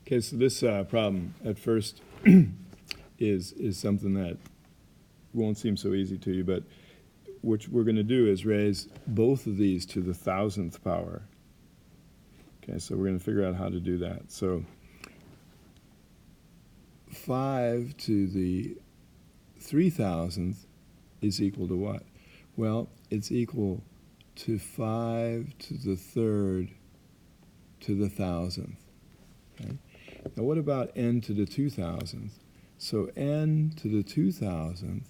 Okay, so this problem at first is something that won't seem so easy to you, but what we're going to do is raise both of these to the 1,000th power. Okay, so we're going to figure out how to do that. So 5 to the 3,000th is equal to what? Well, it's equal to 5 to the 3rd to the 1,000th. Okay? Now what about n to the 2,000th? So n to the 2,000th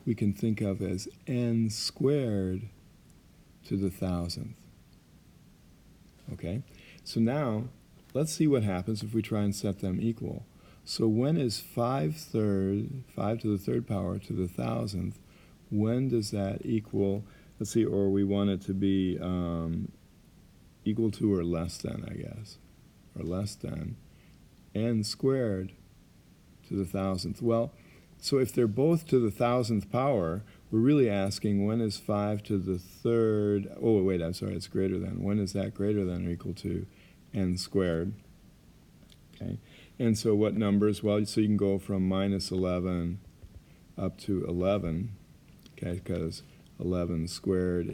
we can think of as n squared to the 1,000th. Okay? So now let's see what happens if we try and set them equal. So when is 5 to the 3rd power to the 1,000th, when does that equal, let's see, or we want it to be equal to or less than, I guess, or less than n squared to the 1,000th. Well, so if they're both to the 1,000th power, we're really asking when is 5 to the 3rd, oh wait, I'm sorry, it's greater than. When is that greater than or equal to n squared? Okay, and so what numbers? Well, so you can go from minus 11 up to 11, okay, because 11 squared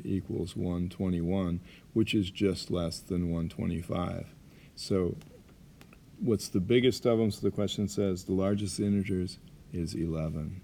equals 121, which is just less than 125. So what's the biggest of them? So the question says the largest integers is 11.